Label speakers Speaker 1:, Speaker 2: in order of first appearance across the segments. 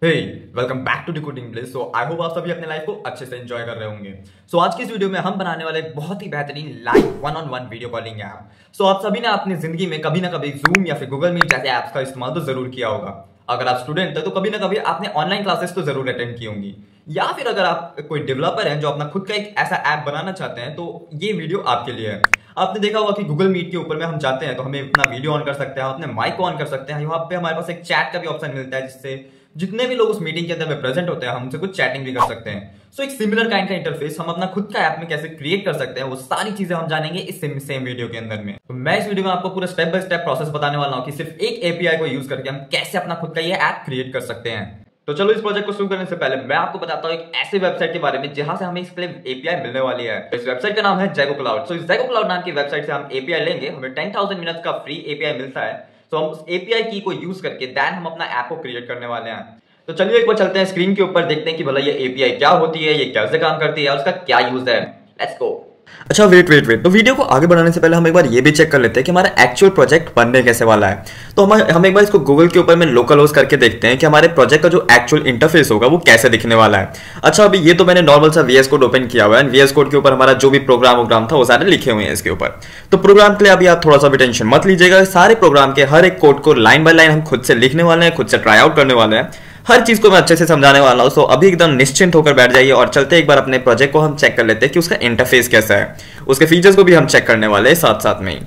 Speaker 1: Hey welcome back to Decoding Bliss. So I hope आप सभी अपने लाइफ को अच्छे से एंजॉय कर रहे होंगे। सो आज की इस वीडियो में हम बनाने वाले बहुत ही बेहतरीन live one on one video calling app. So आप सभी ने अपनी जिंदगी में कभी ना कभी जूम या फिर गूगल मीट जैसे ऐप्स का इस्तेमाल तो जरूर किया होगा। अगर आप स्टूडेंट है तो कभी ना कभी आपने ऑनलाइन क्लासेस तो जरूर अटेंड की होंगी, या फिर अगर आप कोई डेवलपर हैं जो अपना खुद का एक ऐसा ऐप बनाना चाहते हैं तो ये वीडियो आपके लिए है। आपने देखा होगा कि गूगल मीट के ऊपर में हम जाते हैं तो हमें अपना वीडियो ऑन कर सकते हैं, अपने माइक को ऑन कर सकते हैं। यहाँ पे हमारे पास एक चैट का भी ऑप्शन मिलता है जिससे जितने भी लोग उस मीटिंग के अंदर में प्रेजेंट होते हैं हम उनसे कुछ चैटिंग भी कर सकते हैं। सो एक सिमिलर काइंड का इंटरफेस हम अपना खुद का ऐप में कैसे क्रिएट कर सकते हैं वो सारी चीजें हम जानेंगे इस सेम वीडियो के अंदर में। तो मैं इस वीडियो में आपको पूरा स्टेप बाय स्टेप प्रोसेस बताने वाला हूं कि सिर्फ एक एपीआई को यूज करके हम कैसे अपना खुद का ये ऐप क्रिएट कर सकते हैं। तो चलो इस प्रोजेक्ट को शुरू करने से पहले मैं आपको बताता हूँ एक ऐसे वेबसाइट के बारे में जहां से हमें इसके लिए एपीआई मिलने वाली है। इस वेबसाइट का नाम है जैगो क्लाउड। सो इस जैगो क्लाउड नाम की वेबसाइट से हम एपीआई लेंगे, हमें 10,000 मिनट्स का फ्री एपीआई मिलता है। तो हम उस एपीआई की को यूज करके देन हम अपना ऐप को क्रिएट करने वाले हैं। तो चलिए एक बार चलते हैं स्क्रीन के ऊपर, देखते हैं कि भला ये एपीआई क्या होती है, ये कैसे काम करती है और उसका क्या यूज है। Let's go.
Speaker 2: अच्छा वेट तो वीडियो को आगे बढ़ाने से पहले हम एक बार ये भी चेक कर लेते हैं कि हमारा एक्चुअल प्रोजेक्ट बनने कैसे वाला है। तो हम एक बार इसको गूगल के ऊपर में लोकल होस्ट करके देखते हैं कि हमारे प्रोजेक्ट का जो एक्चुअल इंटरफेस होगा वो कैसे दिखने वाला है। अच्छा अभी ये तो मैंने नॉर्मल सा वीएस कोड ओपन किया हुआ है, वीएस कोड के ऊपर हमारा जो भी प्रोग्राम था वो सारे लिखे हुए हैं इसके ऊपर। तो प्रोग्राम के लिए अभी आप थोड़ा सा भी टेंशन मत लीजिएगा, सारे प्रोग्राम के हर एक कोड को लाइन बाय लाइन हम खुद से लिखने वाले हैं, खुद से ट्राई आउट करने वाले हैं, हर चीज को मैं अच्छे से समझाने वाला हूं। सो अभी एकदम निश्चिंत होकर बैठ जाइए और चलते एक बार अपने प्रोजेक्ट को हम चेक कर लेते हैं कि उसका इंटरफेस कैसा है, उसके फीचर्स को भी हम चेक करने वाले हैं साथ साथ में ही।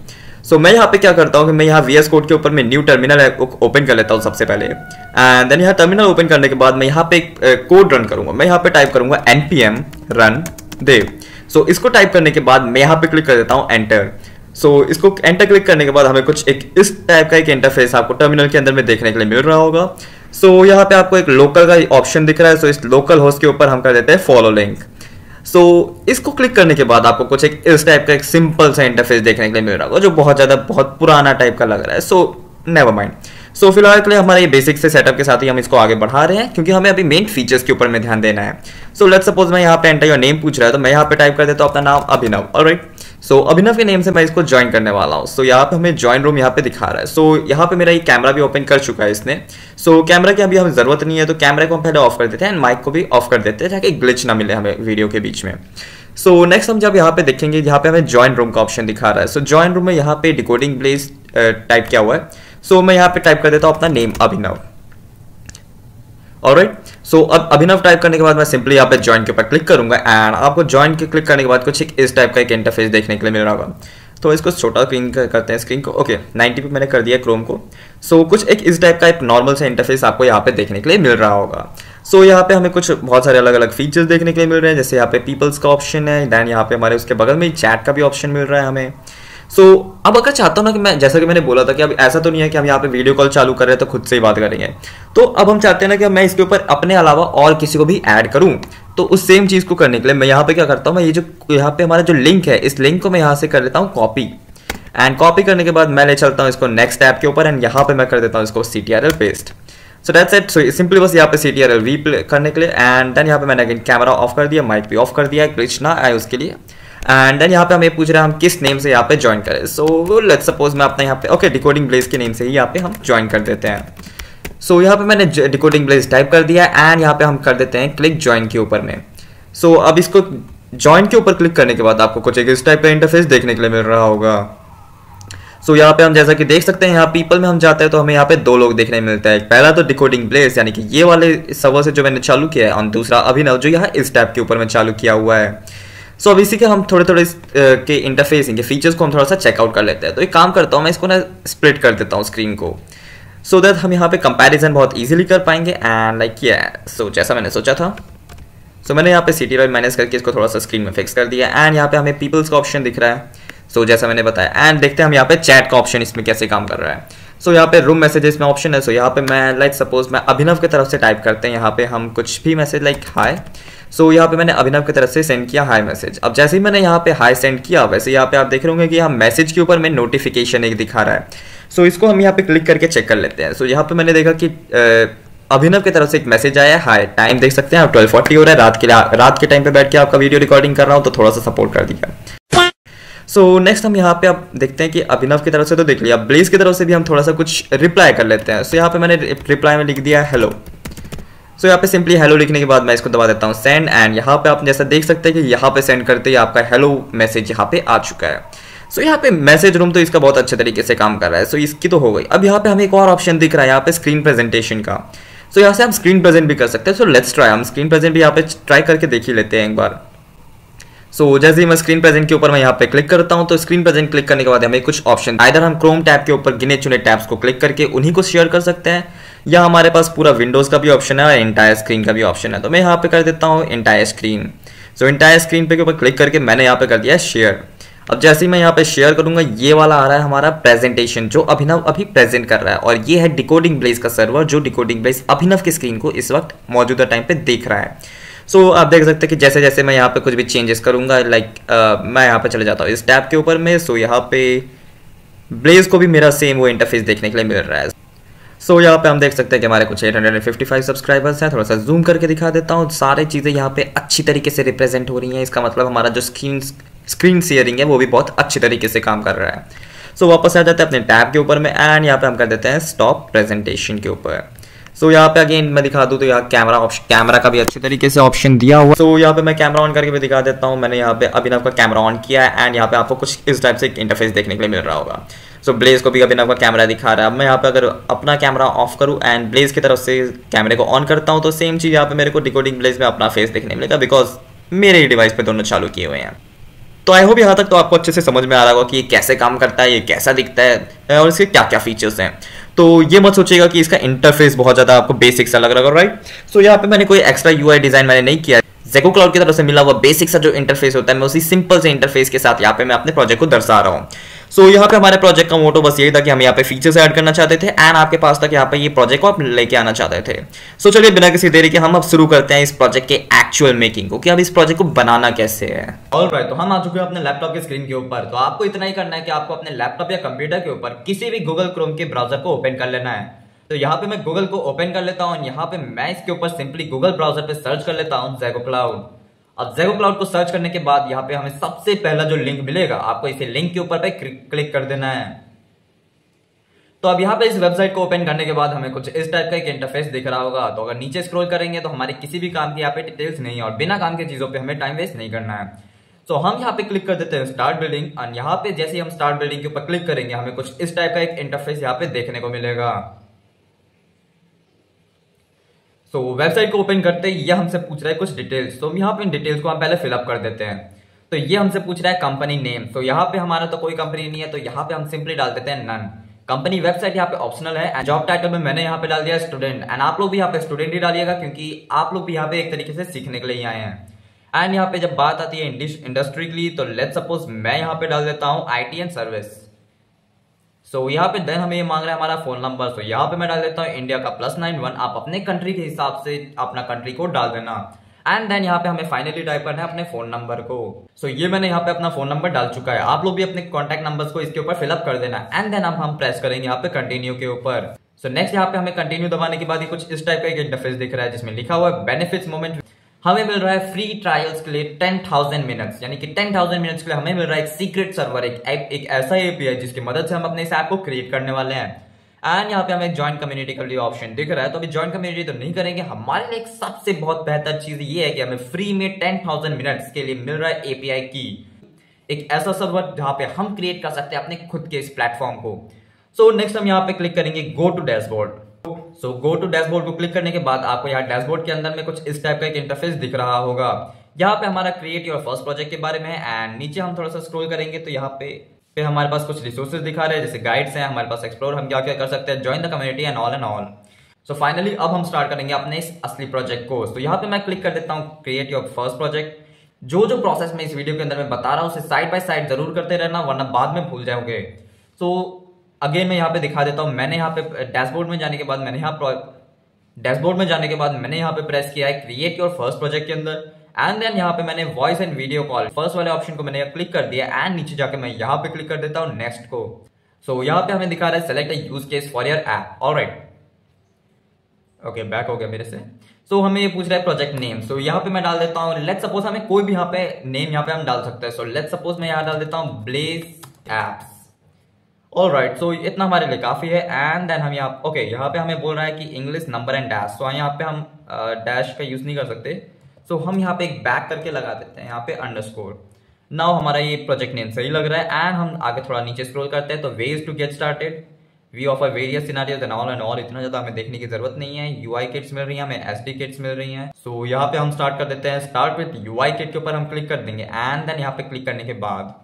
Speaker 2: सो मैं यहाँ पे क्या करता हूँ कि मैं यहाँ वीएस कोड के ऊपर में न्यू टर्मिनल ओपन कर लेता हूँ सबसे पहले, एंड देन यहाँ टर्मिनल ओपन करने के बाद मैं यहाँ पे एक कोड रन करूंगा। मैं यहाँ पे टाइप करूंगा npm run dev। सो इसको टाइप करने के बाद मैं यहाँ पे क्लिक कर देता हूँ एंटर। सो इसको एंटर क्लिक करने के बाद हमें कुछ एक इस टाइप का एक इंटरफेस आपको टर्मिनल के अंदर में देखने के लिए मिल रहा होगा। सो यहाँ पे आपको एक लोकल का ऑप्शन दिख रहा है। सो इस लोकल होस्ट के ऊपर हम कर देते हैं फॉलो लिंक। सो इसको क्लिक करने के बाद आपको कुछ एक इस टाइप का एक सिंपल सा इंटरफेस देखने के लिए मिल रहा होगा जो बहुत पुराना टाइप का लग रहा है। So never mind. सो फिलहाल के लिए हमारे ये बेसिक से सेटअप के साथ ही हम इसको आगे बढ़ा रहे हैं क्योंकि हमें अभी मेन फीचर्स के ऊपर में ध्यान देना है। सो लेट्स सपोज मैं यहाँ पे एंटर योर नेम पूछ रहा है तो मैं यहाँ पे टाइप कर देता हूँ अपना नाम अभिनव। ऑलराइट, सो अभिनव के नेम से मैं इसको ज्वाइन करने वाला हूँ। सो यहाँ पे हमें ज्वाइन रूम यहाँ पे दिखा रहा है। सो यहाँ पे मेरा ये कैमरा भी ओपन कर चुका है इसने। सो कैमरा की अभी हमें जरूरत नहीं है तो कैमरा को हम पहले ऑफ कर देते हैं एंड माइक को भी ऑफ कर देते हैं ताकि ग्लिच ना मिले हमें वीडियो के बीच में। सो नेक्स्ट हम जब यहाँ पे देखेंगे, यहाँ पे हमें ज्वाइन रूम का ऑप्शन दिखा रहा है। सो ज्वाइन रूम में यहाँ पे डिकोडिंग ब्लिस टाइप किया हुआ है। सो मैं यहाँ पे टाइप कर देता हूँ अपना नेम अभिनव। ऑलराइट, सो अब अभिनव टाइप करने के बाद मैं सिंपली यहाँ पे ज्वाइन के ऊपर क्लिक करूंगा एंड आपको ज्वाइन के क्लिक करने के बाद कुछ एक इस टाइप का एक इंटरफेस देखने के लिए मिल रहा होगा। तो इसको छोटा स्क्रीन करते हैं, स्क्रीन को ओके 90 पे मैंने कर दिया क्रोम को। सो कुछ एक इस टाइप का एक नॉर्मल सा इंटरफेस आपको यहाँ पे देखने के लिए मिल रहा होगा। सो यहाँ पे हमें कुछ बहुत सारे अलग अलग फीचर्स देखने के लिए मिल रहे हैं, जैसे यहाँ पे पीपल्स का ऑप्शन है, दैन यहाँ पे हमारे उसके बगल में चैट का भी ऑप्शन मिल रहा है हमें। सो अब अगर चाहता हूँ ना कि मैं जैसा कि मैंने बोला था कि अब ऐसा तो नहीं है कि हम यहाँ पे वीडियो कॉल चालू कर रहे हैं तो खुद से ही बात करेंगे। तो अब हम चाहते हैं ना कि मैं इसके ऊपर अपने अलावा और किसी को भी ऐड करूँ। तो उस सेम चीज़ को करने के लिए मैं यहाँ पे क्या करता हूँ, मैं ये जो यहाँ पे हमारा जो लिंक है इस लिंक को मैं यहाँ से कर देता हूँ कॉपी, एंड कॉपी करने के बाद मैं ले चलता हूँ इसको नेक्स्ट ऐप के ऊपर एंड यहाँ पे मैं कर देता हूँ इसको CTRL paste. So that's it. So simply बस यहाँ पे CTRL वी करने के लिए एंड देन यहाँ पे मैंने अगेन कैमरा ऑफ कर दिया, माइक भी ऑफ कर दिया, ग्लिच ना आए उसके लिए। एंड देन यहाँ पे हमें पूछ रहे हैं हम किस नेम से यहाँ पे ज्वाइन करें। सो लेट्स सपोज मैं अपना यहाँ पे ओके डिकोडिंग ब्लिस के नेम से ही यहाँ पे हम ज्वाइन कर देते हैं। सो यहाँ पे मैंने डिकोडिंग ब्लिस टाइप कर दिया एंड यहाँ पे हम कर देते हैं क्लिक ज्वाइन के ऊपर में। सो अब इसको ज्वाइन के ऊपर क्लिक करने के बाद आपको कुछ एक इस टाइप का इंटरफेस देखने के लिए मिल रहा होगा। सो यहाँ पे हम जैसा कि देख सकते हैं यहाँ पीपल में हम जाते हैं तो हमें यहाँ पे दो लोग देखने मिलते हैं। पहला तो डिकोडिंग ब्लिस यानी कि ये वाले सर्वर से जो मैंने चालू किया है, और दूसरा अभिनव जो यहाँ इस टैब के ऊपर में चालू किया हुआ है। सो अब इसी के हम थोड़े के इंटरफेस इनके फीचर्स को हम थोड़ा सा चेकआउट कर लेते हैं। तो एक काम करता हूँ मैं इसको ना स्प्लिट कर देता हूँ स्क्रीन को, सो दैट हम यहाँ पे कंपैरिजन बहुत इजीली कर पाएंगे एंड लाइक सो जैसा मैंने सोचा था। सो मैंने यहाँ पे CTRL माइनस करके इसको थोड़ा सा स्क्रीन में फिक्स कर दिया एंड यहाँ पे हमें पीपल्स का ऑप्शन दिख रहा है। सो जैसा मैंने बताया एंड देखते हैं हम यहाँ पे चैट का ऑप्शन इसमें कैसे काम कर रहा है। सो यहाँ पे रूम मैसेजेस में ऑप्शन है। सो यहाँ पे मैं लाइक सपोज मैं अभिनव की तरफ से टाइप करते हैं यहाँ पे हम कुछ भी मैसेज लाइक हाय। सो यहाँ पे मैंने अभिनव की तरफ से सेंड किया हाय मैसेज। अब जैसे ही मैंने यहाँ पे हाय सेंड किया वैसे यहाँ पे आप देख रहे होंगे कि यहाँ मैसेज के ऊपर में नोटिफिकेशन एक दिखा रहा है। सो इसको हम यहाँ पे क्लिक करके चेक कर लेते हैं। सो यहाँ पे मैंने देखा कि अभिनव की तरफ से एक मैसेज आया है हाय। टाइम देख सकते हैं आप 12:40 हो रहा है, रात के टाइम पे बैठ के आपका वीडियो रिकॉर्डिंग कर रहा हूँ तो थोड़ा सा सपोर्ट कर दिया। सो नेक्स्ट हम यहाँ पे अब देखते हैं कि अभिनव की तरफ से तो देख लिया, ब्लिस की तरफ से भी हम थोड़ा सा कुछ रिप्लाई कर लेते हैं। सो यहाँ पे मैंने रिप्लाई में लिख दिया हेलो सो यहाँ पे सिंपली हेलो लिखने के बाद मैं इसको दबा देता हूँ सेंड, एंड यहाँ पे आप जैसा देख सकते हैं कि यहाँ पे सेंड करते ही आपका हेलो मैसेज यहाँ पे आ चुका है। सो यहाँ पे मैसेज रूम तो इसका बहुत अच्छे तरीके से काम कर रहा है। सो इसकी तो हो गई। अब यहाँ पे हमें एक और ऑप्शन दिख रहा है यहाँ पे स्क्रीन प्रेजेंटेशन का। सो यहाँ से हम स्क्रीन प्रेजेंट भी कर सकते हैं। सो लेट्स ट्राई, हम स्क्रीन प्रेजेंट भी यहाँ पे ट्राई करके देख ही लेते हैं एक बार। सो जैसे ही मैं स्क्रीन प्रेजेंट के ऊपर मैं यहाँ पे क्लिक करता हूँ तो स्क्रीन प्रेजेंट क्लिक करने के बाद हमें कुछ ऑप्शन, आइदर हम क्रोम टैब के ऊपर गिने चुने टैब्स को क्लिक करके उन्हीं को शेयर कर सकते हैं, या हमारे पास पूरा विंडोज का भी ऑप्शन है और एंटायर स्क्रीन का भी ऑप्शन है। तो मैं यहाँ पे कर देता हूँ entire screen. So entire screen पे के ऊपर क्लिक करके मैंने यहाँ पे कर दिया शेयर। अब जैसे ही मैं यहाँ पे शेयर करूंगा ये वाला आ रहा है हमारा प्रेजेंटेशन जो अभिनव अभी प्रेजेंट कर रहा है, और ये है डिकोडिंग ब्लेज का सर्वर जो डिकोडिंग ब्लेज अभिनव की स्क्रीन को इस वक्त मौजूदा टाइम पे देख रहा है। सो आप देख सकते हैं कि जैसे जैसे मैं यहाँ पे कुछ भी चेंजेस करूंगा, मैं यहाँ पे चले जाता हूँ इस टैब के ऊपर में। सो यहाँ पे ब्लेज को भी मेरा सेम वो इंटरफेस देखने के लिए मिल रहा है। सो यहाँ पे हम देख सकते हैं कि हमारे कुछ 855 सब्सक्राइबर्स हैं। थोड़ा सा जूम करके दिखा देता हूँ। सारी चीज़ें यहाँ पे अच्छी तरीके से रिप्रेजेंट हो रही हैं। इसका मतलब हमारा जो स्क्रीन शेयरिंग है वो भी बहुत अच्छी तरीके से काम कर रहा है। सो वापस आ जाते हैं अपने टैब के ऊपर में, एंड यहाँ पे हम कर देते हैं स्टॉप प्रेजेंटेशन के ऊपर। सो यहाँ पे अगेन मैं दिखा दूँ तो यहाँ कैमरा का भी अच्छे तरीके से ऑप्शन दिया हुआ। सो यहाँ पे मैं कैमरा ऑन करके भी दिखा देता हूँ। मैंने यहाँ पे अभिनव का कैमरा ऑन किया है, एंड यहाँ पे आपको कुछ इस टाइप से एक इंटरफेस देखने के लिए मिल रहा होगा। सो ब्लेज को भी अभिनव का कैमरा दिखा रहा है। अब मैं यहाँ पे अगर अपना कैमरा ऑफ करूँ एंड ब्लेज की तरफ से कैमरे को ऑन करता हूँ तो सेम चीज़ यहाँ पे मेरे को डिकोडिंग ब्लेज में अपना फेस देखने मिलेगा, बिकॉज मेरे ही डिवाइस पे दोनों चालू किए हुए हैं। तो आई होप यहाँ तक तो आपको अच्छे से समझ में आ रहा होगा कि ये कैसे काम करता है, ये कैसा दिखता है और इसके क्या क्या फीचर्स हैं। तो ये मत सोचिएगा कि इसका इंटरफेस बहुत ज़्यादा आपको बेसिक सा लग रहा होगा, राइट। सो यहाँ पे मैंने कोई एक्स्ट्रा यूआई डिज़ाइन मैंने नहीं किया। ज़ेगो क्लाउड की तरफ से मिला हुआ बेसिक सा जो इंटरफेस होता है मैं उसी सिंपल से इंटरफेस के साथ यहाँ पे मैं अपने प्रोजेक्ट को दर्शा रहा हूँ। सो यहाँ पे हमारे प्रोजेक्ट का मोटो बस यही था कि हम यहाँ पे फीचर्स ऐड करना चाहते थे एंड आपके पास तक यहाँ पे ये प्रोजेक्ट को आप लेके आना चाहते थे। सो चलिए बिना किसी देरी के हम अब शुरू करते हैं इस प्रोजेक्ट के एक्चुअल मेकिंग को, कि अब इस प्रोजेक्ट को बनाना कैसे है।
Speaker 1: ऑलराइट, तो हम आ चुके हैं अपने लैपटॉप की स्क्रीन के ऊपर। तो आपको इतना ही करना है कि आपको अपने लैपटॉप या कंप्यूटर के ऊपर किसी भी गूगल क्रोम के ब्राउजर को ओपन कर लेना है। तो यहाँ पे मैं गूगल को ओपन कर लेता हूँ। यहाँ पे मैं इसके ऊपर सिंपली गूगल ब्राउजर पे सर्च कर लेता हूँ ज़ेगो क्लाउड। अब ज़ेगो क्लाउड को सर्च करने के बाद यहाँ पे हमें सबसे पहला जो लिंक मिलेगा आपको इसे लिंक के ऊपर पे क्लिक कर देना है। तो अब यहाँ पे इस वेबसाइट को ओपन करने के बाद हमें कुछ इस टाइप का एक इंटरफेस दिख रहा होगा। तो अगर नीचे स्क्रॉल करेंगे तो हमारे किसी भी काम की यहाँ पे डिटेल्स नहीं है और बिना काम के चीजों पे हमें टाइम वेस्ट नहीं करना है। तो हम यहाँ पे क्लिक कर देते हैं स्टार्ट बिल्डिंग, और यहाँ पे जैसे ही हम स्टार्ट बिल्डिंग के ऊपर क्लिक करेंगे हमें कुछ इस टाइप का एक इंटरफेस यहाँ पे देखने को मिलेगा। तो वेबसाइट को ओपन करते ही ये हमसे पूछ रहा है कुछ डिटेल्स। तो यहाँ पे इन डिटेल्स को हम पहले फिलअप कर देते हैं। तो ये हमसे पूछ रहा है कंपनी नेम। तो यहाँ पे हमारा तो कोई कंपनी नहीं है, तो यहाँ पे हम सिंपली डाल देते हैं नन। कंपनी वेबसाइट यहाँ पे ऑप्शनल है। जॉब टाइटल में मैंने यहाँ पे डाल दिया स्टूडेंट, एंड आप लोग भी यहाँ पे स्टूडेंट ही डालिएगा क्योंकि आप लोग भी यहाँ पे एक तरीके से सीखने के लिए ही आए हैं। एंड यहाँ पे जब बात आती है इंडस्ट्री की तो लेट्स सपोज मैं यहाँ पे डाल देता हूँ IT एंड सर्विस। सो यहाँ पे देन हमें ये मांग रहा है हमारा फोन नंबर। तो यहाँ पे मैं डाल देता हूँ इंडिया का +91। आप अपने कंट्री के हिसाब से अपना कंट्री कोड डाल देना। एंड देन यहाँ पे हमें फाइनली टाइप करना है अपने फोन नंबर को। सो ये मैंने यहाँ पे अपना फोन नंबर डाल चुका है। आप लोग भी अपने कॉन्टैक्ट नंबर्स को इसके ऊपर फिलअप कर देना। एंड देन हम प्रेस करेंगे यहाँ पे कंटिन्यू के ऊपर। सो नेक्स्ट यहाँ पे हमें कंटिन्यू दबाने के बाद ही कुछ इस टाइप का एक इंटरफेस दिख रहा है जिसमें लिखा हुआ है बेनिफिट्स मोमेंट। हमें मिल रहा है फ्री ट्रायल्स के लिए 10,000 मिनट्स, यानी कि 10,000 मिनट्स के लिए हमें मिल रहा है एक सीक्रेट सर्वर, एक ऐसा API जिसकी मदद से हम अपने इस ऐप को क्रिएट करने वाले हैं। एंड यहाँ पे हमें ज्वाइन कम्युनिटी का लिए ऑप्शन दिख रहा है। तो अभी ज्वाइन कम्युनिटी तो नहीं करेंगे। हमारे लिए एक सबसे बहुत बेहतर चीज ये है कि हमें फ्री में 10,000 मिनट्स के लिए मिल रहा है API की, एक ऐसा सर्वर जहां पे हम क्रिएट कर सकते हैं अपने खुद के इस प्लेटफॉर्म को। सो नेक्स्ट हम यहाँ पे क्लिक करेंगे go to dashboard. So go to dashboard को क्लिक करने के बाद आपको यहाँ डैशबोर्ड के अंदर में कुछ इस टाइप का एक इंटरफेस दिख रहा होगा। यहाँ पे हमारा क्रिएट योर फर्स्ट प्रोजेक्ट के बारे में है। एंड नीचे हम थोड़ा सा स्क्रॉल करेंगे तो यहाँ पे हमारे पास कुछ रिसोर्सेज दिखा रहे हैं, जैसे गाइड्स हैं, हमारे पास एक्सप्लोर हम क्या क्या कर सकते हैं, join the community and all. So finally अब हम स्टार्ट करेंगे अपने इस असली प्रोजेक्ट को। तो यहाँ पे मैं क्लिक कर देता हूँ क्रिएट योर फर्स्ट प्रोजेक्ट। जो प्रोसेस मैं इस वीडियो के अंदर मैं बता रहा हूँ उसे साइड बाय साइड जरूर करते रहना, वरना बाद में भूल जाओगे। सो अगेन मैं यहाँ पे दिखा देता हूँ। मैंने यहाँ पे डैशबोर्ड में जाने के बाद मैंने यहाँ पे प्रेस किया है क्रिएट योर फर्स्ट प्रोजेक्ट के अंदर। एंड देन यहाँ पे मैंने voice and video call first वाले ऑप्शन को मैंने क्लिक कर दिया। एंड नीचे जाके मैं यहाँ पे क्लिक कर देता हूँ नेक्स्ट को। सो यहाँ पे हमें दिखा रहा है select a use case for your app. Alright, okay, back हो गया मेरे से। सो हमें ये पूछ रहा है प्रोजेक्ट नेम। सो यहाँ पे मैं डाल देता हूँ लेट्स सपोज, हमें कोई भी यहाँ पे नेम यहाँ पे हम डाल सकते हैं। सो लेट्स सपोज मैं यहाँ डाल देता हूँ ब्लेज एप्स। ऑलराइट, सो इतना हमारे लिए काफ़ी है। एंड देन हम यहाँ ओके यहाँ पे हमें बोल रहा है कि इंग्लिश नंबर एंड डैश। सो यहाँ पे हम डैश का यूज़ नहीं कर सकते, सो हम यहाँ पे एक बैक करके लगा देते हैं यहाँ पे अंडरस्कोर। नाउ हमारा ये प्रोजेक्ट नेम सही लग रहा है। एंड हम आगे थोड़ा नीचे स्क्रॉल करते हैं तो ways to get started, we offer various scenarios and all इतना ज़्यादा हमें देखने की जरूरत नहीं है। यूआई किट्स मिल रही हैं हमें, एसडी किट्स मिल रही हैं। सो यहाँ पे हम स्टार्ट कर देते हैं। स्टार्ट विद यूआई किट के ऊपर हम क्लिक कर देंगे। एंड देन यहाँ पे क्लिक करने के बाद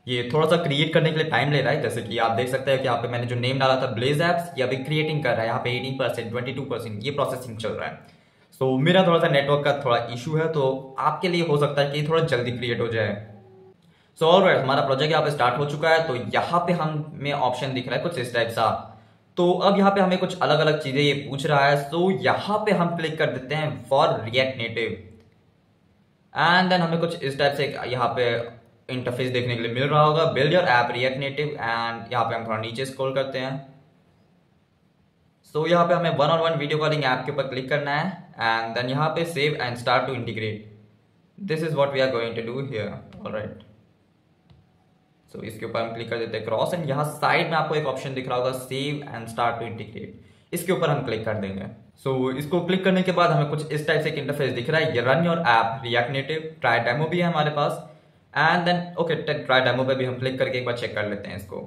Speaker 1: ये थोड़ा सा क्रिएट करने के लिए टाइम ले रहा है। जैसे कि आप देख सकते हैं कि यहाँ पे मैंने जो नेम डाला था ब्लेज एप्स, ये अभी क्रिएटिंग कर रहा है। यहाँ पे 18%, 22% ये प्रोसेसिंग चल रहा है। सो मेरा थोड़ा सा नेटवर्क का थोड़ा इशू है, तो आपके लिए हो सकता है कि थोड़ा जल्दी क्रिएट हो जाए। सो ऑलराइट, हमारा प्रोजेक्ट यहाँ पे स्टार्ट हो चुका है। तो यहाँ पे हमें ऑप्शन दिख रहा है कुछ इस टाइप सा। तो अब यहाँ पे हमें कुछ अलग अलग चीजें ये पूछ रहा है। सो यहाँ पे हम क्लिक कर देते हैं for React Native. And then हमें कुछ इस टाइप से यहाँ पे इंटरफेस देखने के लिए मिल रहा होगा, build your app react Native. And यहाँ पे हम थोड़ा नीचे स्क्रॉल करते हैं। सो यहाँ पे हमें 1-on-1 वीडियो कॉलिंग ऐप के ऊपर क्लिक करना है। एंड देन यहाँ पे save and start to integrate, this is what we are going to do here. Alright, so इसके ऊपर हम क्लिक कर देते हैं क्रॉस। एंड यहाँ साइड में आपको एक ऑप्शन दिख रहा होगा save and start to integrate, इसके ऊपर हम क्लिक कर देंगे। सो इसको क्लिक करने के बाद हमें कुछ इस टाइप से एक इंटरफेस दिख रहा है, ये run your app react native. Try demo भी है हमारे पास। And then okay, try demo पे भी हम क्लिक करके एक बार चेक कर लेते हैं इसको।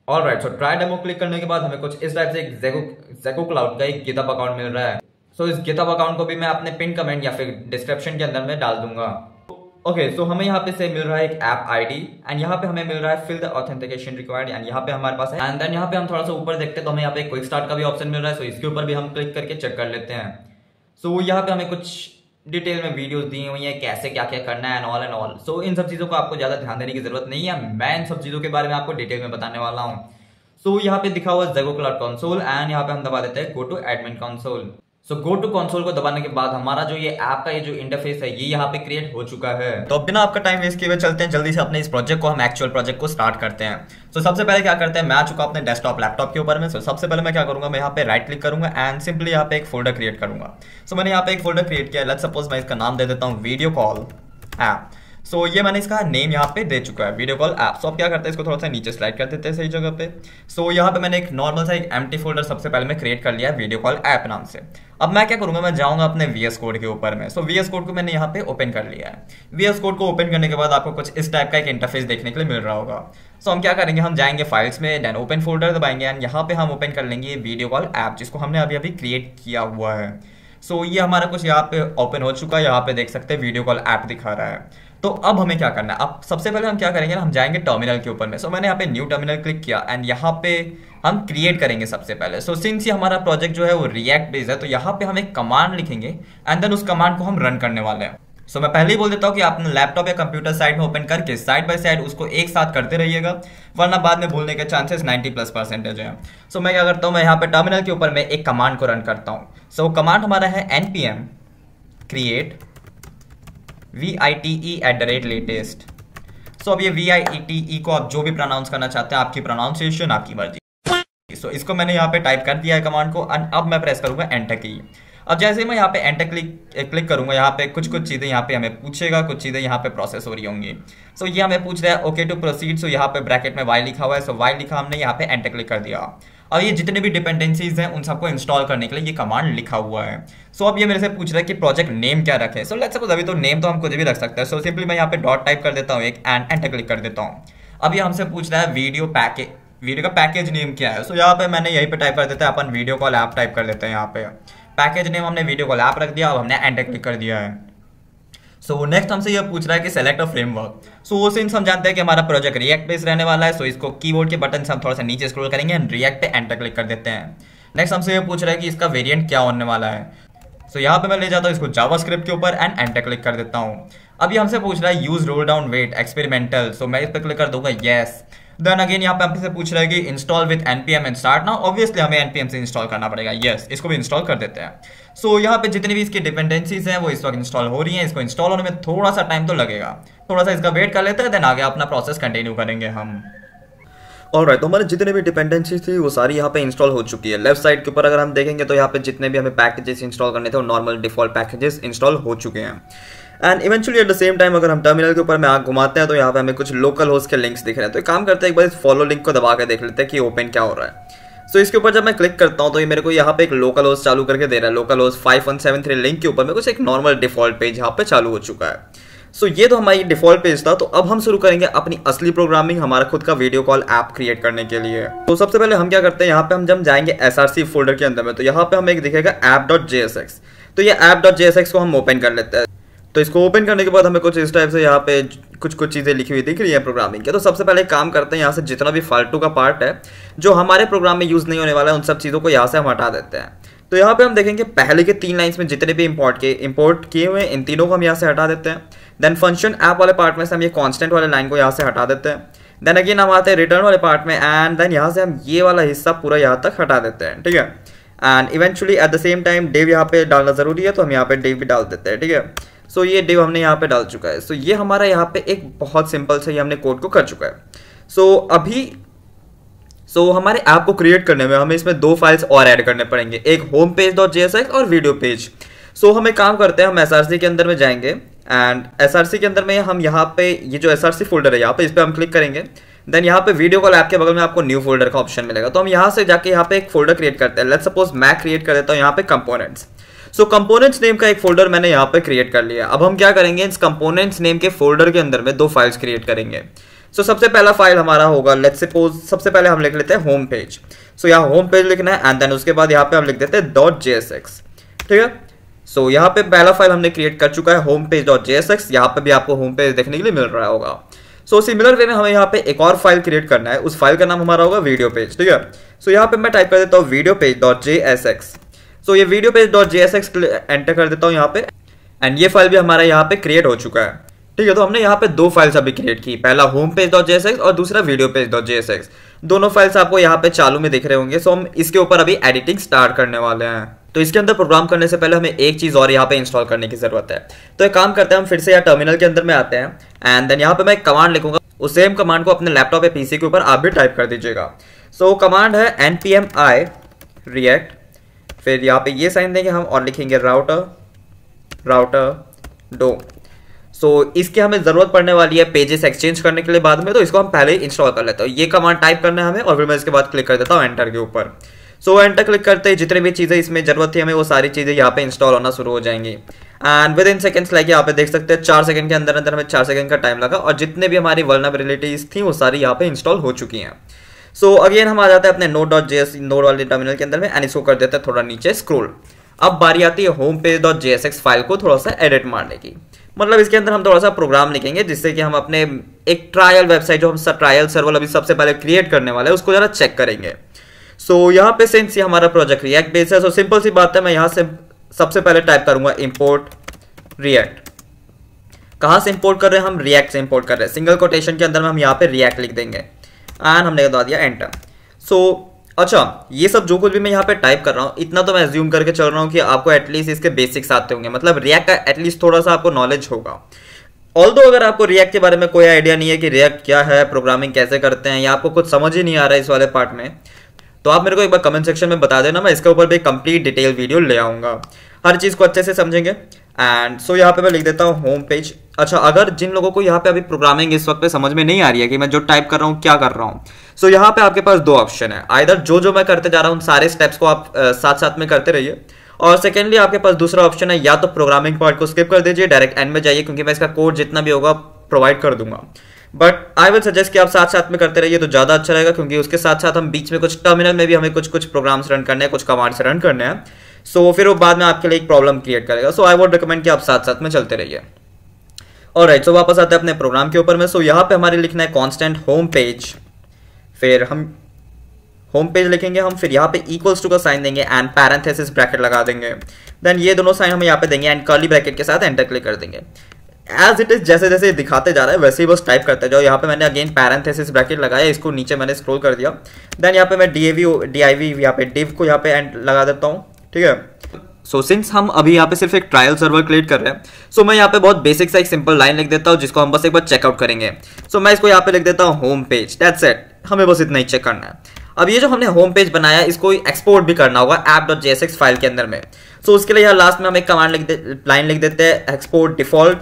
Speaker 1: Alright, so try demo click करने के बाद हमें कुछ इस टाइप से एक ज़ेगो क्लाउड का एक गिटहब अकाउंट मिल रहा है। सो इस गिटहब अकाउंट को भी मैं अपने पिन कमेंट या फिर डिस्क्रिप्शन के अंदर में डाल दूंगा। ओके, सो हमें यहाँ पे से मिल रहा है एक ऐप आईडी। एंड यहाँ पे हमें मिल रहा है fill the authentication required. And यहाँ पे हमारे पास है। एंड देन यहाँ पे हम थोड़ा सा ऊपर देखते हैं तो हमें यहाँ पे क्विक स्टार्ट का भी ऑप्शन मिल रहा है। सो इसके ऊपर भी हम क्लिक करके चेक कर लेते हैं। सो यहाँ पे हमें कुछ डिटेल में वीडियोस दी हुई है कैसे क्या क्या करना है एंड ऑल। सो इन सब चीज़ों को आपको ज़्यादा ध्यान देने की जरूरत नहीं है, मैं इन सब चीज़ों के बारे में आपको डिटेल में बताने वाला हूँ। सो यहाँ पे दिखा हुआ ज़ेगो क्लाउड कंसोल। एंड यहाँ पे हम दबा देते हैं go to admin console. So go to console को दबाने के बाद हमारा जो ये ऐप का ये जो इंटरफेस है ये यहाँ पे क्रिएट हो चुका है।
Speaker 2: तो बिना आपका टाइम वेस्ट किए हुए चलते हैं जल्दी से अपने इस प्रोजेक्ट को, हम एक्चुअल प्रोजेक्ट को स्टार्ट करते हैं। तो सबसे पहले क्या करते हैं, मैं आ चुका अपने डेस्कटॉप लैपटॉप के ऊपर में। सबसे पहले मैं क्या करूंगा, मैं यहाँ पे राइट क्लिक करूंगा एंड सिंपली यहाँ पे एक फोल्डर क्रिएट करूंगा। सो मैंने यहाँ पे एक फोल्डर क्रिएट किया। लेट्स सपोज मैं इसका नाम दे देता हूँ वीडियो कॉल ऐप। सो ये मैंने इसका नेम यहाँ पे दे चुका है वीडियो कॉल ऐप। सो अब क्या करते हैं, इसको थोड़ा सा नीचे स्लाइड कर देते हैं सही जगह पे। सो यहाँ पे मैंने एक नॉर्मल सा एक एम्प्टी फोल्डर सबसे पहले मैं क्रिएट कर लिया है वीडियो कॉल ऐप नाम से। अब मैं क्या करूंगा, मैं जाऊंगा अपने VS कोड के ऊपर में। सो VS कोड को मैंने यहाँ पे ओपन कर लिया है। VS कोड को ओपन करने के बाद आपको कुछ इस टाइप का एक इंटरफेस देखने के लिए मिल रहा होगा। सो हम क्या करेंगे, हम जाएंगे फाइल्स में, देन ओपन फोल्डर दबाएंगे एंड यहाँ पे हम ओपन कर लेंगे वीडियो कॉल ऐप जिसको हमने अभी अभी क्रिएट किया हुआ है। सो ये हमारा कुछ यहाँ पे ओपन हो चुका है। यहाँ पे देख सकते हैं वीडियो कॉल ऐप दिखा रहा है। तो अब हमें क्या करना है, अब सबसे पहले हम क्या करेंगे ना, हम जाएंगे टर्मिनल के ऊपर में। सो मैंने यहाँ पे न्यू टर्मिनल क्लिक किया एंड यहाँ पे हम क्रिएट करेंगे सबसे पहले। सो सिंस ये हमारा प्रोजेक्ट जो है वो रिएक्ट बेस्ड है, तो यहाँ पे हम एक कमांड लिखेंगे एंड देन उस कमांड को हम रन करने वाले हैं। सो मैं पहले ही बोल देता हूँ कि आपने लैपटॉप या कंप्यूटर साइड में ओपन करके साइड बाय साइड उसको एक साथ करते रहिएगा, वरना बाद में भूलने के चांसेस 90+% है। सो मैं क्या करता हूँ, मैं यहाँ पे टर्मिनल के ऊपर में एक कमांड को रन करता हूँ। सो कमांड हमारा है npm create VITE@latest। सो अब ये VITE को आप जो भी प्रोनाउंस करना चाहते हैं, आपकी प्रोनाउंसिएशन आपकी मर्जी। सो इसको मैंने यहाँ पे टाइप कर दिया है कमांड को। अब मैं प्रेस करूंगा एंटर की। अब जैसे ही मैं यहाँ पे एंटर क्लिक करूंगा, यहाँ पे कुछ चीज़ें यहाँ पे हमें पूछेगा, कुछ चीज़ें यहाँ पे प्रोसेस हो रही होंगी। सो ये हमें पूछ रहा है ओके टू प्रोसीड। सो यहाँ पे ब्रैकेट में Y लिखा हुआ है। सो Y लिखा, हमने यहाँ पे एंटर क्लिक कर दिया। और ये जितने भी डिपेंडेंसीज हैं उन सबको इंस्टॉल करने के लिए ये कमांड लिखा हुआ है। सो अब ये मेरे से पूछ रहा है कि प्रोजेक्ट नेम क्या रखें। सो लेट्स सपोज अभी तो नेम तो हम कुछ भी रख सकते हैं। सो सिंपली मैं यहाँ पे डॉट टाइप कर देता हूँ एक एंड एंटर क्लिक कर देता हूँ। अब ये हमसे पूछ रहा है वीडियो का पैकेज नेम क्या है। सो यहाँ पे मैंने यहीं पे टाइप कर देता है, अपन वीडियो कॉल ऐप टाइप कर लेते हैं। यहाँ पे पैकेज नेम हमने वीडियो कॉल ऐप रख दिया। अब हमने एंटर क्लिक कर दिया है। सो नेक्स्ट हमसे ये पूछ रहा है कि select a framework. So since हम जानते हैं कि हमारा प्रोजेक्ट रिएक्ट बेस्ड रहने वाला है, सो इसको कीबोर्ड के बटन से हम थोड़ा सा नीचे स्क्रॉल करेंगे एंड रिएक्ट पे एंटर क्लिक कर देते हैं। नेक्स्ट हमसे ये पूछ रहा है कि इसका वेरिएंट क्या होने वाला है। सो यहाँ पे मैं ले जाता हूँ इसको जावास्क्रिप्ट के ऊपर एंड एंटर क्लिक कर देता हूँ। अब ये हमसे पूछ रहा है use role down weight experimental. So मैं इस पर क्लिक कर दूंगा येस। देन अगेन यहाँ पे हमसे पूछ रहा है कि install with npm and start now. Obviously हमें npm से इंस्टॉल करना पड़ेगा। यस, इसको भी इंस्टॉल कर देते हैं। सो यहाँ पे जितनी भी इसकी डिपेंडेंसीज हैं वो इस वक्त इंस्टॉल हो रही हैं। इसको इंस्टॉल होने में थोड़ा सा टाइम तो लगेगा, थोड़ा सा इसका वेट कर लेते हैं, देन आगे अपना प्रोसेस कंटिन्यू करेंगे हम। ऑलराइट, तो हमारे जितने भी डिपेंडेंसीज थी वो सारी यहाँ पे इंस्टॉल हो चुकी है। लेफ्ट साइड के ऊपर अगर हम देखेंगे तो यहाँ पे जितने भी हमें पैकेजेस इंस्टॉल करने थे वो नॉर्मल डिफॉल्ट पैकेजेस इंस्टॉल हो चुके हैं। And eventually at the same time अगर हम टर्मिनल के ऊपर में आँख घुमाते हैं तो यहाँ पे हमें कुछ लोकल होस्ट के लिंक्स दिख रहे हैं। तो एक काम करते हैं, एक बार इस फॉलो लिंक को दबा के देख लेते हैं कि ओपन क्या हो रहा है। सो इसके ऊपर जब मैं क्लिक करता हूँ तो ये मेरे को यहाँ पे एक लोकल होस्ट चालू करके दे रहा है। लोकल होस्ट 5173 लिंक के ऊपर में कुछ एक नॉर्मल डिफॉल्ट पेज यहाँ पे चालू हो चुका है। सो ये तो हमारी डिफॉल्ट पेज था। तो अब हम शुरू करेंगे अपनी असली प्रोग्रामिंग, हमारा खुद का वीडियो कॉल ऐप क्रिएट करने के लिए। तो सबसे पहले हम क्या करते हैं, यहाँ पे हम जब जाएंगे SRC फोल्डर के अंदर में, तो यहाँ पे हमें एक दिखेगा app.jsx। तो ये app.jsx को हम ओपन कर लेते हैं। तो इसको ओपन करने के बाद हमें कुछ इस टाइप से यहाँ पे कुछ चीज़ें लिखी हुई दिख रही है प्रोग्रामिंग के। तो सबसे पहले काम करते हैं, यहाँ से जितना भी फालतू का पार्ट है जो हमारे प्रोग्राम में यूज़ नहीं होने वाला है, उन सब चीज़ों को यहाँ से हम हटा देते हैं। तो यहाँ पे हम देखेंगे पहले के 3 लाइन्स में जितने भी इंपोर्ट किए हुए हैं, इन तीनों को हम यहाँ से हटा देते हैं। देन फंक्शन ऐप वाले पार्ट में से हम ये कांस्टेंट वाले लाइन को यहाँ से हटा देते हैं। देन अगेन हम आते हैं रिटर्न वाले पार्ट में, एंड देन यहाँ से हम ये वाला हिस्सा पूरा यहाँ तक हटा देते हैं, ठीक है। And eventually at the same time div यहाँ पे डालना जरूरी है, तो हम यहाँ पे डिव भी डाल देते हैं, ठीक है। सो ये डिव हमने यहाँ पे डाल चुका है। सो ये हमारा यहाँ पे एक बहुत सिंपल से ये हमने कोड को कर चुका है। सो हमारे ऐप को क्रिएट करने में हमें इसमें 2 फाइल्स और ऐड करने पड़ेंगे, एक होम पेज.jsx और वीडियो पेज। सो हम एक काम करते हैं, हम SRC के अंदर में जाएंगे एंड SRC के अंदर में हम यहाँ पे ये जो SRC फोल्डर है यहाँ पे, इस पर हम क्लिक करेंगे। देन यहाँ पे वीडियो कॉल ऐप के बगल में आपको न्यू फोल्डर का ऑप्शन मिलेगा। तो हम यहाँ से जाके यहाँ पे एक फोल्डर क्रिएट करते हैं। लेट्स सपोज मैं क्रिएट कर देता हूँ यहाँ पे कंपोनेंट्स। सो कंपोनेंट्स नेम का एक फोल्डर मैंने यहाँ पे क्रिएट कर लिया। अब हम क्या करेंगे, इस कंपोनेंट्स नेम के फोल्डर के अंदर में 2 फाइल्स क्रिएट करेंगे। सो सबसे पहला फाइल हमारा होगा, लेट्स सपोज सबसे पहले हम लिख लेते हैं होम पेज। सो यहाँ होम पेज लिखना है एंड देन उसके बाद यहाँ पे हम लिख देते हैं .jsx, ठीक है। सो यहाँ पे पहला फाइल हमने क्रिएट कर चुका है होम पेज.jsx। यहाँ पे भी आपको होम पेज देखने के लिए मिल रहा होगा। सो सिमिलर वे में हमें यहाँ पे एक और फाइल क्रिएट करना है, उस फाइल का नाम हमारा होगा वीडियो पेज, ठीक है। सो यहाँ पे मैं टाइप कर देता हूँ वीडियो पेज.jsx। सो ये वीडियो पेज.jsx एंटर कर देता हूँ यहाँ पे, एंड ये फाइल भी हमारा यहाँ पे क्रिएट हो चुका है, ठीक है। तो हमने यहाँ पे 2 फाइल्स अभी क्रिएट की, पहला होम पेज.jsx और दूसरा वीडियो पेज.jsx। दोनों फाइल्स आपको यहाँ पे चालू में दिख रहे होंगे। सो हम इसके ऊपर अभी एडिटिंग स्टार्ट करने वाले हैं। तो इसके अंदर प्रोग्राम करने से पहले हमें एक चीज़ और यहाँ पे इंस्टॉल करने की जरूरत है। तो एक काम करते हैं, हम फिर से यहाँ टर्मिनल के अंदर में आते हैं एंड देन यहाँ पे मैं एक कमांड लिखूंगा। उस सेम कमांड को अपने लैपटॉप या PC के ऊपर आप भी टाइप कर दीजिएगा। सो कमांड है npm i react, फिर यहाँ पे ये साइन देंगे हम और लिखेंगे राउटर डो। सो इसकी हमें जरूरत पड़ने वाली है पेजेस एक्सचेंज करने के लिए बाद में, तो इसको हम पहले ही इंस्टॉल कर लेते हैं। ये कमांड टाइप करना है हमें और फिर मैं इसके बाद क्लिक कर देता हूँ एंटर के ऊपर। सो एंटर क्लिक करते ही जितनी भी चीज़ें इसमें जरूरत थी हमें, वो सारी चीज़ें यहाँ पे इंस्टॉल होना शुरू हो जाएंगी। And with in seconds, like यहाँ पे देख सकते हैं 4 सेकंड के अंदर अंदर हमें 4 सेकंड का टाइम लगा और जितने भी हमारी वल्नरेबिलिटीज थी वो सारी यहाँ पे इंस्टॉल हो चुकी हैं। सो अगेन हम आ जाते हैं अपने node.js नोड वाले टर्मिनल के अंदर में एंड इसको कर देते हैं थोड़ा नीचे स्क्रॉल। अब बारी आती है होम पेज.jsx फाइल को थोड़ा सा एडिट मारने की। मतलब इसके अंदर हम थोड़ा सा प्रोग्राम लिखेंगे जिससे कि हम अपने एक ट्रायल वेबसाइट जो हम ट्रायल सर्वर अभी सबसे पहले क्रिएट करने वाले हैं उसको जरा चेक करेंगे। सो यहाँ पे सिंस ये हमारा प्रोजेक्ट रिएक्ट बेस्ड है, सो सिंपल सी बात है, मैं यहाँ से सबसे पहले टाइप करूंगा इंपोर्ट रिएक्ट। कहाँ से इंपोर्ट कर रहे हैं हम, रिएक्ट से इंपोर्ट कर रहे हैं। सिंगल कोटेशन के अंदर में हम यहाँ पे रिएक्ट लिख देंगे एंड हमने दबा दिया एंटर। सो अच्छा, ये सब जो कुछ भी मैं यहाँ पे टाइप कर रहा हूँ इतना तो मैं अज्यूम करके चल रहा हूँ कि आपको एटलीस्ट इसके बेसिक्स आते होंगे, मतलब रिएक्ट का एटलीस्ट थोड़ा सा आपको नॉलेज होगा। ऑल्दो अगर आपको रिएक्ट के बारे में कोई आइडिया नहीं है कि रिएक्ट क्या है, प्रोग्रामिंग कैसे करते हैं, या आपको कुछ समझ ही नहीं आ रहा है इस वाले पार्ट में, तो आप मेरे को एक बार कमेंट सेक्शन में बता देना, मैं इसके ऊपर भी कंप्लीट डिटेल वीडियो ले आऊँगा, हर चीज़ को अच्छे से समझेंगे। एंड सो यहाँ पे मैं लिख देता हूँ होम पेज। अच्छा, अगर जिन लोगों को यहाँ पे अभी प्रोग्रामिंग इस वक्त पे समझ में नहीं आ रही है कि मैं जो टाइप कर रहा हूँ क्या कर रहा हूँ, सो यहाँ पे आपके पास 2 ऑप्शन है। आइदर जो मैं करते जा रहा हूँ सारे स्टेप्स को आप साथ साथ में करते रहिए, और सेकेंडली आपके पास दूसरा ऑप्शन है, या तो प्रोग्रामिंग पार्ट को स्किप कर दीजिए, डायरेक्ट एंड में जाइए, क्योंकि मैं इसका कोड जितना भी होगा प्रोवाइड कर दूंगा। बट आई विल सजेस्ट कि आप साथ साथ में करते रहिए तो ज़्यादा अच्छा रहेगा, क्योंकि उसके साथ साथ हम बीच में कुछ टर्मिनल में भी हमें कुछ प्रोग्राम्स रन करने हैं, कुछ कमांड्स रन करने हैं। सो फिर वो बाद में आपके लिए एक प्रॉब्लम क्रिएट करेगा। सो आई वुड रिकमेंड कि आप साथ साथ में चलते रहिए। ऑलराइट, सो वापस आते हैं अपने प्रोग्राम के ऊपर में। सो यहाँ पे हमारे लिखना है कांस्टेंट होम पेज, फिर हम होम पेज लिखेंगे हम, फिर यहाँ पे इक्वल्स टू का साइन देंगे एंड पैरेंथेसिस ब्रैकेट लगा देंगे। देन ये दोनों साइन हम यहाँ पे देंगे एंड कर्ली ब्रैकेट के साथ एंटर क्लिक कर देंगे। एज इट इज जैसे जैसे दिखाते जा रहा है वैसे ही बस टाइप करते जाओ। यहाँ पे मैंने अगेन पैरेंथेसिस ब्रैकेट लगाया, इसको नीचे मैंने स्क्रॉल कर दिया। देन यहाँ पे मैं div यहाँ पे div को यहाँ पे एंड लगा देता हूँ, ठीक है। सो सिंस हम अभी यहाँ पे सिर्फ एक ट्रायल सर्वर क्रिएट कर रहे हैं, सो मैं यहाँ पे बहुत बेसिक सा एक सिंपल लाइन लिख देता हूँ जिसको हम बस एक बार चेकआउट करेंगे। सो मैं इसको यहाँ पे लिख देता हूँ होम पेज, दैट्स इट, हमें बस इतना ही चेक करना है। अब ये जो हमने होम पेज बनाया इसको एक्सपोर्ट भी करना होगा app.jsx फाइल के अंदर में। सो उसके लिए यहाँ लास्ट में हम एक कमांड लाइन लिख देते हैं एक्सपोर्ट डिफॉल्ट,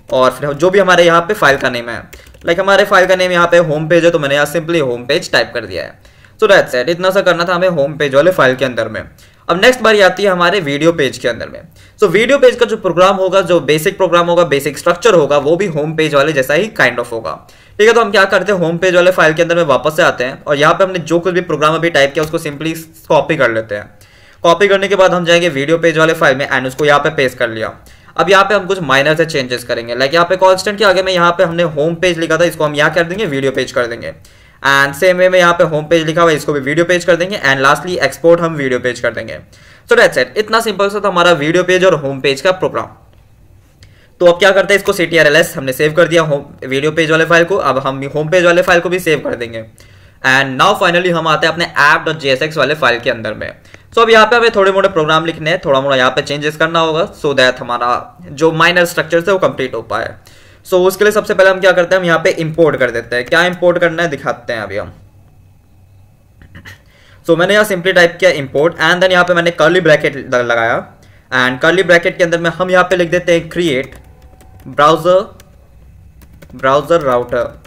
Speaker 2: और फिर जो भी हमारे यहाँ पे फाइल का नेम है, लाइक हमारे फाइल का नेम यहाँ पे होम पेज है तो मैंने यहाँ सिंपली होम पेज टाइप कर दिया है। सो दैट्स इट, इतना सा करना था हमें होम पेज वाले फाइल के अंदर में। अब नेक्स्ट बारी आती है हमारे वीडियो पेज के अंदर में। सो वीडियो पेज का जो प्रोग्राम होगा, जो बेसिक प्रोग्राम होगा, बेसिक स्ट्रक्चर होगा, वो भी होम पेज वाले जैसा ही काइंड ऑफ होगा। ठीक है, तो हम क्या करते हैं, होम पेज वाले फाइल के अंदर में वापस से आते हैं और यहाँ पे हमने जो कुछ भी प्रोग्राम अभी टाइप किया उसको सिंपली कॉपी कर लेते हैं। कॉपी करने के बाद हम जाएंगे वीडियो पेज वाले फाइल में एंड उसको यहाँ पे पेस्ट कर लिया। अब यहाँ पे हम कुछ माइनर से चेंजेस करेंगे, लाइक यहाँ पे कांस्टेंट के आगे में यहाँ पे हमने होम पेज लिखा था, इसको हम यहाँ कर देंगे वीडियो पेज कर देंगे। एंड सेम वे में यहाँ पे होम पेज लिखा हुआ है, इसको भी वीडियो पेज कर देंगे। एंड लास्टली एक्सपोर्ट हम वीडियो पेज कर देंगे। सो दैट्स इट, इतना सिंपल सा था हमारा वीडियो पेज और होम पेज का प्रोग्राम। तो अब क्या करते हैं, इसको ctrls हमने सेव कर दिया होम वीडियो पेज वाले फाइल को। अब हम होम पेज वाले फाइल को भी सेव कर देंगे। एंड नाउ फाइनली हम आते हैं अपने app.jsx वाले फाइल के अंदर में। सो अब यहाँ पे हमें थोड़े मोटे प्रोग्राम लिखने हैं, थोड़ा मोड़ा यहाँ पे चेंजेस करना होगा सो दैट हमारा जो माइनर स्ट्रक्चर है वो कंप्लीट हो पाए। सो उसके लिए सबसे पहले हम क्या करते हैं, हम यहाँ पे इंपोर्ट कर देते हैं। क्या इंपोर्ट करना है दिखाते हैं अभी हम। सो मैंने यहाँ सिंपली टाइप किया इंपोर्ट एंड देन यहाँ पे मैंने कर्ली ब्रैकेट लगाया एंड कर्ली ब्रैकेट के अंदर में हम यहाँ पे लिख देते हैं क्रिएट ब्राउजर राउटर।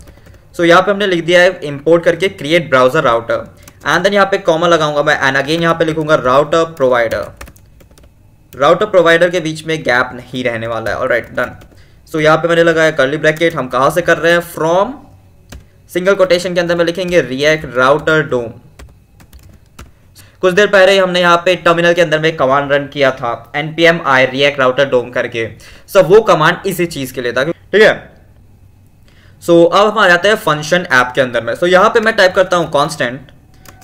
Speaker 2: सो यहाँ पे हमने लिख दिया है इंपोर्ट करके create browser router and then यहाँ पे कॉमा लगाऊंगा मैं एंड अगेन यहाँ पे लिखूंगा राउटर प्रोवाइडर। राउटर प्रोवाइडर के बीच में गैप नहीं रहने वाला है। Alright done. सो यहाँ पे मैंने लगाया कर्ली ब्रैकेट। हम कहाँ से कर रहे हैं, फ्रॉम सिंगल कोटेशन के अंदर में लिखेंगे रिएक्ट राउटर डोम। कुछ देर पहले ही हमने यहाँ पे टर्मिनल के अंदर में कमांड रन किया था npm i react router dom करके। सो वो कमांड इसी चीज के लिए था, ठीक है। सो अब हम आ जाते हैं फंक्शन ऐप के अंदर में। सो यहाँ पे मैं टाइप करता हूँ कांस्टेंट,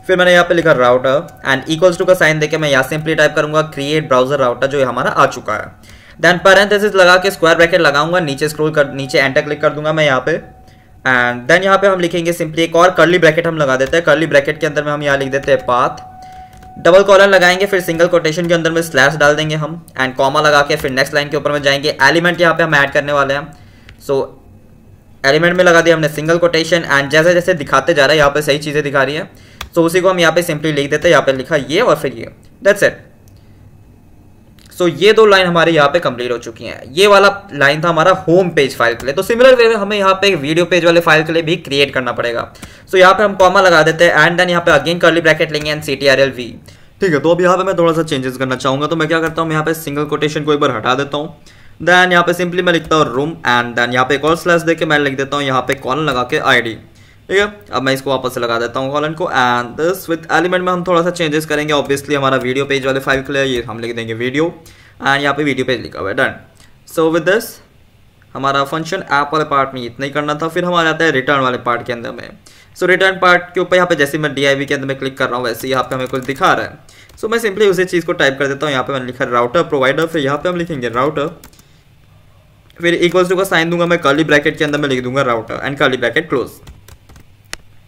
Speaker 2: फिर मैंने यहाँ पे लिखा राउटर एंड इक्वल्स टू का साइन देके मैं यहाँ सिंपली टाइप करूंगा क्रिएट ब्राउजर राउटर, जो हमारा आ चुका है। देन पैरेंथेसिस लगा के स्क्वायर ब्रैकेट लगाऊंगा, नीचे स्क्रॉल कर नीचे एंटर क्लिक कर दूंगा मैं यहाँ पे एंड देन यहाँ पे हम लिखेंगे सिंपली एक और कर्ली ब्रैकेट हम लगा देते हैं। कर्ली ब्रैकेट के अंदर में हम यहाँ लिख देते हैं पाथ, डबल कॉलन लगाएंगे, फिर सिंगल कोटेशन के अंदर में स्लैश डाल देंगे हम एंड कॉमा लगा के फिर नेक्स्ट लाइन के ऊपर में जाएंगे। एलिमेंट यहाँ पे हम ऐड करने वाले हैं। सो एलिमेंट में लगा दिया हमने सिंगल कोटेशन एंड जैसे जैसे दिखाते जा रहा है यहाँ पे सही चीजें दिखा रही है। सो उसी को हम यहाँ पे सिंपली लिख देते हैं, यहाँ पे लिखा ये और फिर ये, दैट्स इट। सो ये दो लाइन हमारे यहाँ पे कंप्लीट हो चुकी हैं। ये वाला लाइन था हमारा होम पेज फाइल के लिए। तो सिमिलर वे में हमें यहाँ पे वीडियो पेज वाले फाइल के लिए भी क्रिएट करना पड़ेगा। सो यहाँ पे हम कॉमा लगा देते हैं एंड देन यहाँ पे अगेन कर्ली ब्रैकेट लेंगे एंड ctrl-v। ठीक है, तो अब यहाँ पे मैं थोड़ा सा चेंजेस करना चाहूंगा। तो मैं क्या करता हूँ, यहाँ पे सिंगल कोटेशन को एक बार हटा देता हूँ। देन यहाँ पे सिंपली मैं लिखता हूँ रूम एंड देन यहाँ पे एक और स्लैश देके मैं लिख देता हूँ यहाँ पे कॉलन लगा के ID। ठीक है, अब मैं इसको वापस से लगा देता हूँ कॉलन को एंड दिस विद एलिमेंट में हम थोड़ा सा चेंजेस करेंगे। ऑब्वियसली हमारा वीडियो पेज वाले फाइल के लिए ये हम लिख देंगे वीडियो एंड यहाँ पे वीडियो पेज लिखा हुआ है, डन। सो विद दिस हमारा फंक्शन ऐप वाले पार्ट में इतना ही करना था। फिर हम आ जाता है रिटर्न वाले पार्ट के अंदर में। सो रिटर्न पार्ट के ऊपर यहाँ पे जैसे मैं div के अंदर में क्लिक कर रहा हूँ वैसे यहाँ पे हमें कुछ दिखा रहा है। सो मैं सिंपली उसी चीज़ को टाइप कर देता हूँ। यहाँ पे मैंने लिखा राउटर प्रोवाइडर, फिर यहाँ पे हम लिखेंगे राउटर, फिर इक्वल्स टू का साइन दूंगा मैं, कर्ली ब्रैकेट के अंदर में लिख दूंगा router and curly bracket close.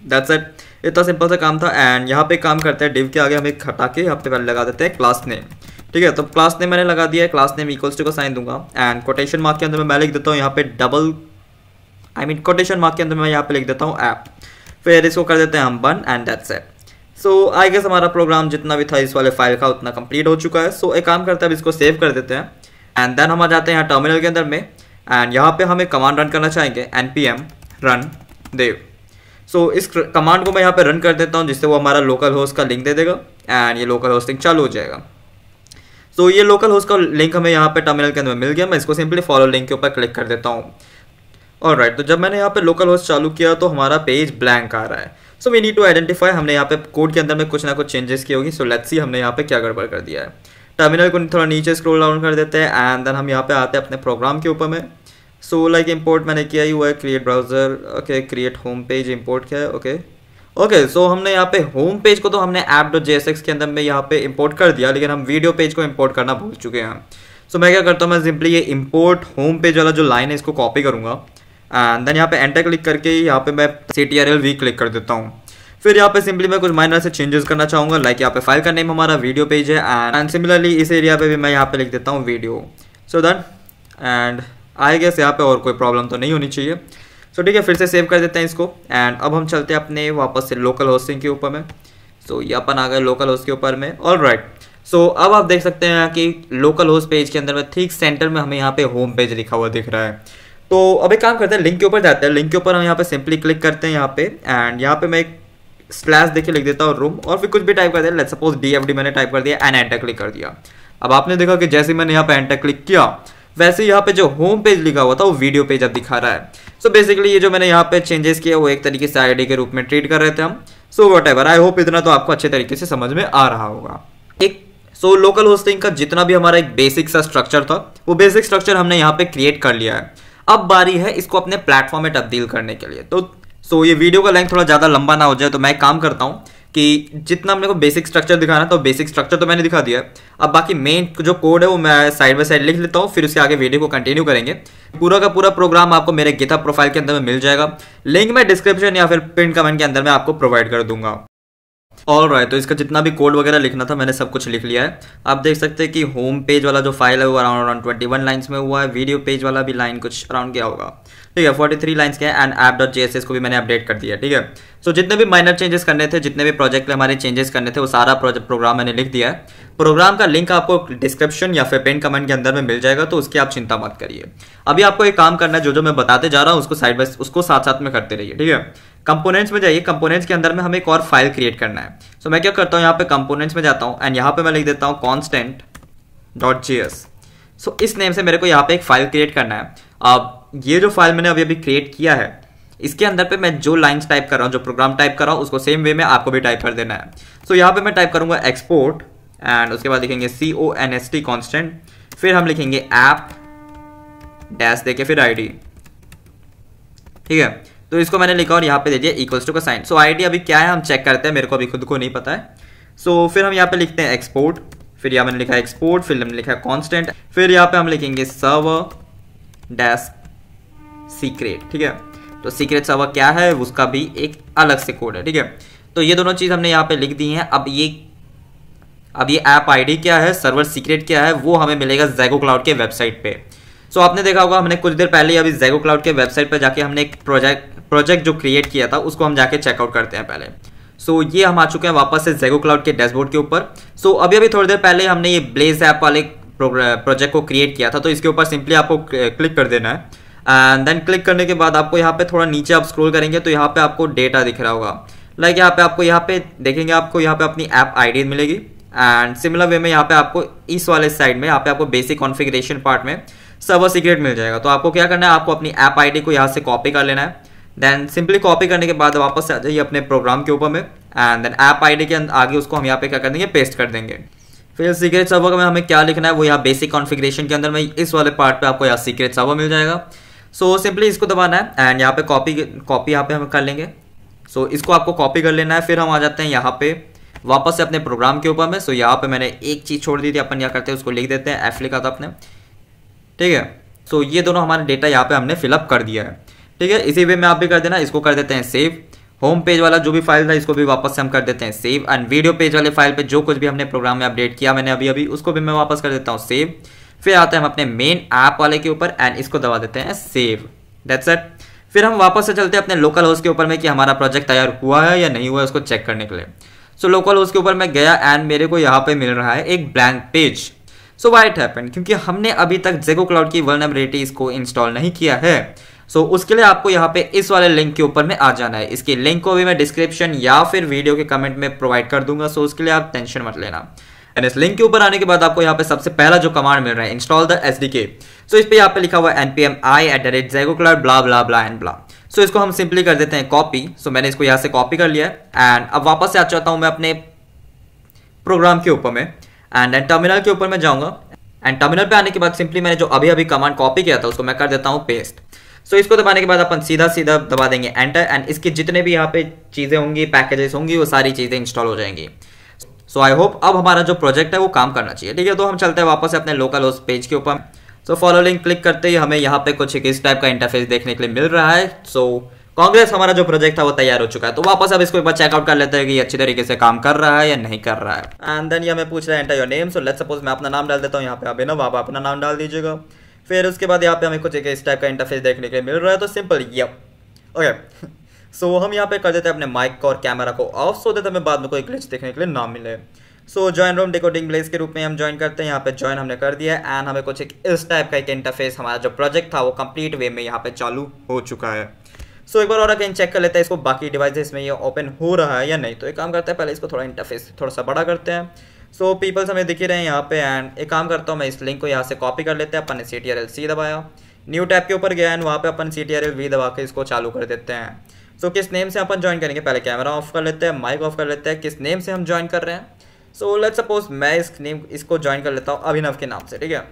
Speaker 2: That's it, इतना सिंपल सा काम था। एंड यहाँ पे काम करते हैं डिव के आगे हम एक हटा के यहाँ पे पहले लगा देते हैं क्लास नेम। ठीक है, तो क्लास नेम मैंने लगा दिया है, क्लास नेम इक्वल्स टू का साइन दूंगा एंड कोटेशन मार्क के अंदर में मैं लिख देता हूँ यहाँ पे कोटेशन मार्क के अंदर मैं यहाँ पे लिख देता हूँ ऐप, फिर इसको कर देते हैं हम बन and that's it. So I guess हमारा प्रोग्राम जितना भी था इस वाले फाइल का उतना कंप्लीट हो चुका है। सो एक काम करते हैं, अब इसको सेव कर देते हैं एंड देन हम आ जाते हैं यहाँ टर्मिनल के अंदर में एंड यहाँ पे हम एक कमांड रन करना चाहेंगे npm run dev। सो इस कमांड को मैं यहाँ पे रन कर देता हूँ जिससे वो हमारा लोकल होस्ट का लिंक दे देगा एंड ये लोकल होस्टिंग चालू हो जाएगा। सो ये लोकल होस्ट का लिंक हमें यहाँ पे टर्मिनल के अंदर मिल गया। मैं इसको सिंपली फॉलो लिंक के ऊपर क्लिक कर देता हूँ। ऑलराइट, तो जब मैंने यहाँ पे लोकल होस्ट चालू किया तो हमारा पेज ब्लैंक आ रहा है। So we need to identify, हमने यहाँ पे कोड के अंदर में कुछ ना कुछ चेंजेस की होगी। सो लेट्स सी हमने यहाँ पे क्या गड़बड़ कर दिया है। टर्मिनल को थोड़ा नीचे स्क्रॉल डाउन कर देते हैं एंड देन हम यहाँ पे आते हैं अपने प्रोग्राम के ऊपर में। सो लाइक इंपोर्ट मैंने किया ही हुआ है, create browser, okay, create home page import किया है, ओके। सो हमने यहाँ पे होम पेज को तो हमने app.jsx के अंदर में यहाँ पे इंपोर्ट कर दिया, लेकिन हम वीडियो पेज को इंपोर्ट करना भूल चुके हैं। सो मैं क्या करता हूँ, मैं सिंपली ये इंपोर्ट होम पेज वाला जो लाइन है इसको कॉपी करूँगा एंड देन यहाँ पे एंटर क्लिक करके यहाँ पे मैं ctrl-v क्लिक कर देता हूँ। फिर यहाँ पे सिंपली मैं कुछ माइनर से चेंजेस करना चाहूँगा, लाइक यहाँ पे फाइल का नेम हमारा वीडियो पेज है एंड सिमिलरली इस एरिया पे भी मैं यहाँ पे लिख देता हूँ video. So that and I guess यहाँ पे और कोई प्रॉब्लम तो नहीं होनी चाहिए। सो ठीक है, फिर से सेव कर देते हैं इसको एंड अब हम चलते हैं अपने वापस से लोकल होस्टिंग के ऊपर में। सो ये अपन आ गए लोकल होस्ट के ऊपर में। ऑलराइट, सो अब आप देख सकते हैं कि लोकल होस्ट पेज के अंदर में ठीक सेंटर में हमें यहाँ पे होम पेज लिखा हुआ दिख रहा है। तो अब एक काम करते हैं, लिंक के ऊपर जाते हैं। लिंक के ऊपर हम यहाँ पे सिंपली क्लिक करते हैं यहाँ पे एंड यहाँ पे मैं एक स्लैश देखिए लिख देता हूँ रूम और फिर कुछ भी टाइप कर दिया, लेट्स सपोज DFD मैंने टाइप कर दिया एंड एंटर क्लिक कर दिया। अब आपने देखा कि जैसे मैंने यहाँ पे एंटर क्लिक किया वैसे यहाँ पे जो होम पेज लिखा हुआ था वो वीडियो पेज अब दिखा रहा है। सो बेसिकली ये जो मैंने यहाँ पे चेंजेस किया वो एक तरीके से आईडी के रूप में ट्रीट कर रहे थे हम। सो व्हाटएवर, आई होप इतना तो आपको अच्छे तरीके से समझ में आ रहा होगा। सो लोकल होस्टिंग का जितना भी हमारा एक बेसिक सा स्ट्रक्चर था वो बेसिक स्ट्रक्चर हमने यहाँ पे क्रिएट कर लिया है। अब बारी है इसको अपने प्लेटफॉर्म में तब्दील करने के लिए। तो ये वीडियो का लेंथ थोड़ा ज़्यादा लंबा ना हो जाए तो मैं एक काम करता हूँ कि जितना हमने को बेसिक स्ट्रक्चर दिखाना था बेसिक स्ट्रक्चर तो मैंने दिखा दिया है। अब बाकी मेन जो कोड है वो मैं साइड बाय साइड लिख लेता हूँ, फिर उसके आगे वीडियो को कंटिन्यू करेंगे। पूरा का पूरा प्रोग्राम आपको मेरे गिटहब प्रोफाइल के अंदर में मिल जाएगा, लिंक मैं डिस्क्रिप्शन या फिर पिन कमेंट के अंदर में आपको प्रोवाइड कर दूंगा। ऑलराइट, तो इसका जितना भी कोड वगैरह लिखना था मैंने सब कुछ लिख लिया है। आप देख सकते हैं कि होम पेज वाला जो फाइल है वो अराउंड 21 लाइन्स में हुआ है, वीडियो पेज वाला भी लाइन कुछ अराउंड क्या होगा, ठीक है 43 लाइन्स के एंड app.js को भी मैंने अपडेट कर दिया, ठीक है। सो जितने भी माइनर चेंजेस करने थे, जितने भी प्रोजेक्ट में हमारे चेंजेस करने थे वो सारा प्रोग्राम मैंने लिख दिया है। प्रोग्राम का लिंक आपको डिस्क्रिप्शन या फिर पिन कमेंट के अंदर में मिल जाएगा, तो उसकी आप चिंता मत करिए। अभी आपको एक काम करना है, जो मैं बताते जा रहा हूँ उसको साइड बाय उसको साथ साथ में करते रहिए, ठीक है। कंपोनेंट्स में जाइए, कंपोनेंट्स के अंदर में हमें एक और फाइल क्रिएट करना है। सो मैं क्या करता हूँ, यहाँ पे कंपोनेंट्स में जाता हूँ एंड यहाँ पे मैं लिख देता हूँ constant.js। सो इस नेम से मेरे को यहाँ पे एक फाइल क्रिएट करना है। अब ये जो फाइल मैंने अभी क्रिएट किया है इसके अंदर पे मैं जो लाइंस टाइप कर रहा हूँ, जो प्रोग्राम टाइप कर रहा हूँ उसको सेम वे में आपको भी टाइप कर देना है। सो यहाँ पे मैं टाइप करूंगा एक्सपोर्ट एंड उसके बाद लिखेंगे CONST कांस्टेंट, फिर हम लिखेंगे ऐप डैश देके फिर ID, ठीक है। तो इसको मैंने लिखा और यहाँ पे दे दिया इक्वल्स टू का साइन। सो ID अभी क्या है हम चेक करते हैं, मेरे को अभी खुद को नहीं पता है। सो फिर हम यहाँ पे लिखते हैं एक्सपोर्ट, फिर यहाँ मैंने लिखा है एक्सपोर्ट, फिर हमने लिखा है कांस्टेंट, फिर यहाँ पे हम लिखेंगे सर्वर डैश सीक्रेट, ठीक है। तो सीक्रेट सर्वर क्या है उसका भी एक अलग से कोड है, ठीक है। तो ये दोनों चीज हमने यहाँ पे लिख दी हैं। अब ये ऐप ID क्या है, सर्वर सीक्रेट क्या है, वो हमें मिलेगा ज़ैगो क्लाउड के वेबसाइट पे। सो आपने देखा होगा हमने कुछ देर पहले अभी ज़ैगो क्लाउड के वेबसाइट पे जाके हमने एक प्रोजेक्ट जो क्रिएट किया था उसको हम जाके चेकआउट करते हैं पहले। सो ये हम आ चुके हैं वापस से ज़ैगो क्लाउड के डैशबोर्ड के ऊपर। सो अभी थोड़ी देर पहले हमने ये ब्लेज ऐप वाले प्रोजेक्ट को क्रिएट किया था, तो इसके ऊपर सिंपली आपको क्लिक कर देना है एंड देन क्लिक करने के बाद आपको यहाँ पे थोड़ा नीचे आप स्क्रॉल करेंगे तो यहाँ पे आपको डेटा दिख रहा होगा। लाइक यहाँ पे आपको यहाँ पे देखेंगे आपको यहाँ पे अपनी ऐप ID मिलेगी एंड सिमिलर वे में यहाँ पे आपको इस वाले साइड में यहाँ पे आपको बेसिक कॉन्फ़िगरेशन पार्ट में सर्वर सीक्रेट मिल जाएगा। तो आपको क्या करना है, आपको अपनी ऐप ID को यहाँ से कॉपी कर लेना है। देन सिंपली कॉपी करने के बाद वापस आ जाइए अपने प्रोग्राम के ऊपर में एंड देन ऐप ID के आगे उसको हम यहाँ पे क्या कर देंगे, पेस्ट कर देंगे। फिर सीक्रेट सर्वर में हमें क्या लिखना है वो यहाँ बेसिक कॉन्फ़िगरेशन के अंदर में इस वाले पार्ट पे आपको यहाँ सीक्रेट सर्वर मिल जाएगा। सो सिंपली इसको दबाना है एंड यहाँ पे कॉपी यहाँ पे हम कर लेंगे। सो इसको आपको कॉपी कर लेना है। फिर हम आ जाते हैं यहाँ पे वापस से अपने प्रोग्राम के ऊपर में। सो यहाँ पे मैंने एक चीज़ छोड़ दी थी, अपन क्या करते हैं उसको लिख देते हैं, F लिखा था अपने, ठीक है। सो ये दोनों हमारे डेटा यहाँ पे हमने फिलअप कर दिया है, ठीक है। इसी वे में आप भी कर देना। इसको कर देते हैं सेव। होम पेज वाला जो भी फाइल था इसको भी वापस से हम कर देते हैं सेव एंड वीडियो पेज वाले फाइल पे जो कुछ भी हमने प्रोग्राम में अपडेट किया मैंने अभी उसको भी मैं वापस कर देता हूँ सेव। फिर आते हैं हम अपने मेन ऐप वाले के ऊपर एंड इसको दबा देते हैं सेव, दैट्स इट। फिर हम वापस से चलते हैं अपने लोकल होस्ट के ऊपर में कि हमारा प्रोजेक्ट तैयार हुआ है या नहीं हुआ है उसको चेक करने के लिए। सो लोकल होस्ट के ऊपर मैं गया एंड मेरे को यहाँ पे मिल रहा है एक blank page. So why it happened, क्योंकि हमने अभी तक ज़ैगो क्लाउड की वल्नरेबिलिटीज को इंस्टॉल नहीं किया है। सो उसके लिए आपको यहाँ पे इस वाले लिंक के ऊपर में आ जाना है। इसके लिंक को भी मैं डिस्क्रिप्शन या फिर वीडियो के कमेंट में प्रोवाइड कर दूंगा। सो उसके लिए आप टेंशन मत लेना। एंड इस लिंक के ऊपर आने के बाद आपको यहाँ पे सबसे पहला जो कमांड मिल रहा है, इंस्टॉल द SDK। सो इस पे यहाँ पे लिखा हुआ है npm i@ज़ैगो blah blah blah and blah. सो इसको हम सिंपली कर देते हैं कॉपी। सो मैंने इसको यहाँ से कॉपी कर लिया है एंड अब वापस से आ जाता हूँ मैं अपने प्रोग्राम के ऊपर में एंड टर्मिनल के ऊपर मैं जाऊँगा एंड टर्मिनल पे आने के बाद सिंपली मैंने जो अभी कमांड कॉपी किया था उसको मैं कर देता हूँ पेस्ट। सो इसको दबाने के बाद अपन सीधा दबा देंगे एंटर एंड इसके जितने भी यहाँ पे चीज़ें होंगी, पैकेजेस होंगी, वो सारी चीज़ें इंस्टॉल हो जाएंगी। सो आई होप अब हमारा जो प्रोजेक्ट है वो काम करना चाहिए, ठीक है। तो हम चलते हैं वापस अपने लोकल होस्ट पेज के ऊपर। सो फॉलो लिंक क्लिक करते ही हमें यहाँ पे कुछ इस टाइप का इंटरफेस देखने के लिए मिल रहा है। सो कांग्रेस हमारा जो प्रोजेक्ट था वो तैयार हो चुका है। तो वापस अब इसको एक बार चेकआउट कर लेते हैं कि अच्छी तरीके से काम कर रहा है या नहीं कर रहा है। एंड देन ये हमें पूछ रहा है enter your name. So let's suppose मैं अपना नाम डाल देता हूँ यहाँ पे, अभिनव, आप अपना नाम डाल दीजिएगा। फिर उसके बाद यहाँ पे हमें कुछ इस टाइप का इंटरफेस देखने के लिए मिल रहा है। तो सिंपल ओके सो हम यहाँ पे कर देते हैं अपने माइक को और कैमरा को ऑफ, सो देते हमें बाद में कोई ग्लिच देखने के लिए ना मिले। So join room Decoding Blaze के रूप में हम ज्वाइन करते हैं। यहाँ पे ज्वाइन हमने कर दिया है एंड हमें कुछ एक इस टाइप का एक इंटरफेस, हमारा जो प्रोजेक्ट था वो कंप्लीट वे में यहाँ पे चालू हो चुका है। सो एक बार और कहीं चेक कर लेते हैं इसको बाकी डिवाइसेस में ये ओपन हो रहा है या नहीं। तो एक काम करते हैं, पहले इसको थोड़ा इंटरफेस थोड़ा सा बड़ा करते हैं। सो पीपल्स हमें दिख ही रहे हैं यहाँ पे एंड एक काम करता हूँ मैं इस लिंक को यहाँ से कॉपी कर लेते हैं। अपन ने CTRL-C दबाया, न्यू टैब के ऊपर गया एंड वहाँ पे अपन CTRL-V दबा के इसको चालू कर देते हैं। सो किस नेम से अपन ज्वाइन करेंगे, पहले कैमरा ऑफ कर लेते हैं, माइक ऑफ कर लेते हैं, किस नेम से हम ज्वाइन कर रहे हैं। सो लेट्स सपोज मैं इसको ज्वाइन कर लेता हूँ अभिनव के नाम से, ठीक है।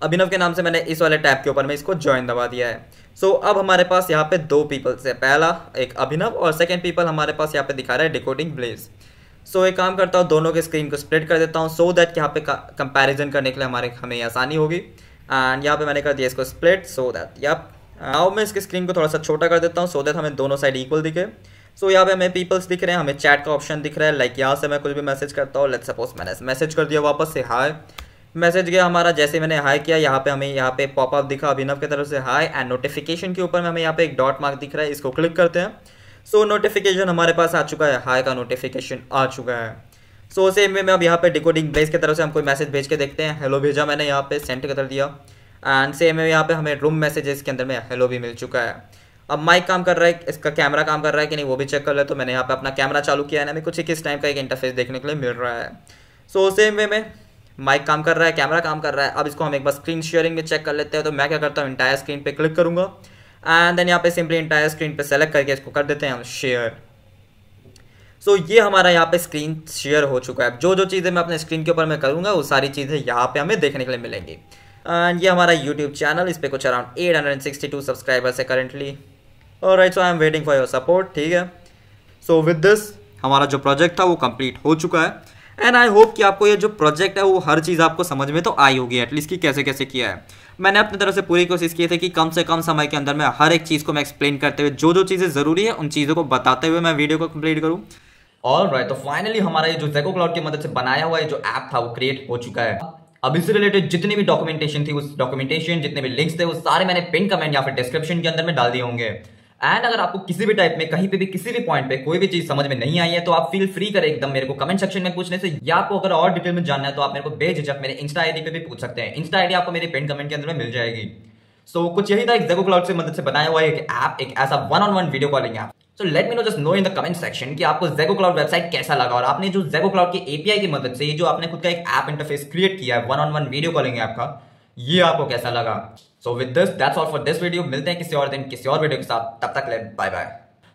Speaker 2: अभिनव के नाम से मैंने इस वाले टैब के ऊपर में इसको ज्वाइन दबा दिया है। सो अब हमारे पास यहाँ पे दो पीपल्स है, पहला एक अभिनव और सेकंड पीपल हमारे पास यहाँ पे दिखा रहा है डिकोडिंग ब्लेज। सो एक काम करता हूँ, दोनों के स्क्रीन को स्प्लिट कर देता हूँ सो दैट यहाँ पे कंपैरिजन करने के लिए हमें आसानी होगी। एंड यहाँ पे मैंने कर दिया इसको स्प्लिट सो दैट अब मैं इसके स्क्रीन को थोड़ा सा छोटा कर देता हूँ सो दैट हमें दोनों साइड इक्वल दिखे। सो यहाँ पे हमें पीपल्स दिख रहे हैं, हमें चैट का ऑप्शन दिख रहा है। लाइक यहाँ से मैं कुछ भी मैसेज करता हूँ, लेट्स सपोज मैंने मैसेज कर दिया वापस से हाय, मैसेज गया हमारा। जैसे मैंने हाई किया यहाँ पे हमें यहाँ पे पॉपअप दिखा अभिनव की तरफ से हाई एंड नोटिफिकेशन के ऊपर में हमें यहाँ पे एक डॉट मार्क दिख रहा है, इसको क्लिक करते हैं। सो नोटिफिकेशन हमारे पास आ चुका है, हाई का नोटिफिकेशन आ चुका है। सो सेम वे में अब यहाँ पे डिकोडिंग ब्लेज की तरफ से हम कोई मैसेज भेज के देखते हैं। हेलो भेजा मैंने यहाँ पे सेंड कर दिया एंड सेम वे यहाँ पे हमें रूम मैसेजेस के अंदर में हेलो भी मिल चुका है। अब माइक काम कर रहा है, इसका कैमरा काम कर रहा है कि नहीं वो भी चेक कर ले। तो मैंने यहाँ पे अपना कैमरा चालू किया है ना, हमें कुछ किस टाइप का एक इंटरफेस देखने के लिए मिल रहा है। सो सेम वे में माइक काम कर रहा है, कैमरा काम कर रहा है। अब इसको हम एक बार स्क्रीन शेयरिंग में चेक कर लेते हैं। तो मैं क्या करता हूँ, इंटायर स्क्रीन पे क्लिक करूँगा एंड देन यहाँ पे सिंपली इंटायर स्क्रीन पे सेलेक्ट करके इसको कर देते हैं हम शेयर। सो ये हमारा यहाँ पे स्क्रीन शेयर हो चुका है। जो चीज़ें मैं अपने स्क्रीन के ऊपर मैं करूँगा वो सारी चीज़ें यहाँ पे हमें देखने के लिए मिलेंगी। एंड ये हमारा यूट्यूब चैनल, इस पर कुछ अराउंड 862 सब्सक्राइबर्स है currently. Alright, so I am waiting for your support, ठीक है। सो विद दिस हमारा जो प्रोजेक्ट था वो कंप्लीट हो चुका है एंड आई होप कि आपको ये जो प्रोजेक्ट है वो हर चीज़ आपको समझ में तो आई होगी एटलीस्ट कि कैसे कैसे किया है। मैंने अपनी तरफ से पूरी कोशिश की थी कि कम से कम समय के अंदर में हर एक चीज़ को मैं एक्सप्लेन करते हुए जो चीज़ें ज़रूरी है उन चीज़ों को बताते हुए मैं वीडियो को कंप्लीट करूँ।
Speaker 1: ऑलराइट, तो फाइनली हमारा ये जो ज़ेगो क्लाउड की मदद से बनाया हुआ ये जो ऐप था वो क्रिएट हो चुका है। अब इससे रिलेटेड जितनी भी डॉक्यूमेंटेशन थी, उस डॉक्यूमेंटेशन जितने भी लिंक्स थे वो सारे मैंने पिन कमेंट या फिर डिस्क्रिप्शन के अंदर में डाल दिए होंगे। एंड अगर आपको किसी भी टाइप में कहीं पे भी किसी भी पॉइंट पे कोई भी चीज समझ में नहीं आई है तो आप फील फ्री करें एकदम मेरे को कमेंट सेक्शन में पूछने से, या आपको अगर और डिटेल में जानना है तो आप मेरे को बेझिझक मेरे इंस्टा आईडी पे भी पूछ सकते हैं। इंस्टा आईडी आपको मेरे पिन कमेंट के अंदर में मिल जाएगी। सो कुछ यही था एक ज़ेगो क्लाउड से मदद से बनाया हुआ एक ऐप, एक ऐसा one on one video calling app. So let me know just no in the comment section कि आपको ज़ेगो क्लाउड वेबसाइट कैसा लगा और आपने जो ज़ेगो क्लाउड की एपीआई की मदद से ये जो आपने खुद का एक ऐप इंटरफेस क्रिएट किया है वन-ऑन-वन वीडियो कॉलिंग ऐप का, ये आपको कैसा लगा। So with this that's all for this video. मिलते हैं किसी और दिन किसी और वीडियो के साथ, तब तक ले बाय बाय।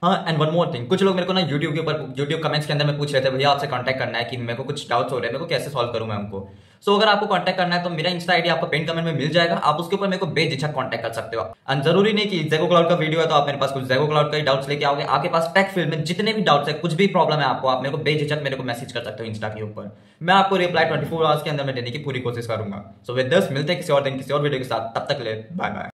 Speaker 1: हाँ, एंड वन मोर थिंग, कुछ लोग मेरे को ना यूट्यूब के ऊपर यूट्यूब कमेंट्स के अंदर में पूछ रहे थे भैया आपसे कांटेक्ट करना है कि मेरे को कुछ डाउट्स हो रहे हैं, मेरे को कैसे सॉल्व करूं मैं उनको। सो अगर आपको कांटेक्ट करना है तो मेरा इंस्टा आईडी आपको पिन कमेंट में मिल जाएगा, आप उसके ऊपर मेरे को बेझिझक कांटेक्ट कर सकते हो। एंड जरूरी नहीं कि ज़ेगो क्लाउड का वीडियो है तो आप मेरे पास कुछ ज़ेगो क्लाउड का ही डाउट्स लेके आओगे। आपके पास टेक फील्ड में जितने भी डाउट्स है, कुछ भी प्रॉब्लम है आपको, आप मेरे को बेझिझक मेरे को मैसेज कर सकते हो इंस्टा के ऊपर। मैं आपको रिप्लाई 24 आवर्स के अंदर में देने की पूरी कोशिश करूंगा। सो विद दिस मिलते हैं किसी और दिन किसी और वीडियो के साथ, तब तक ले बाय बाय।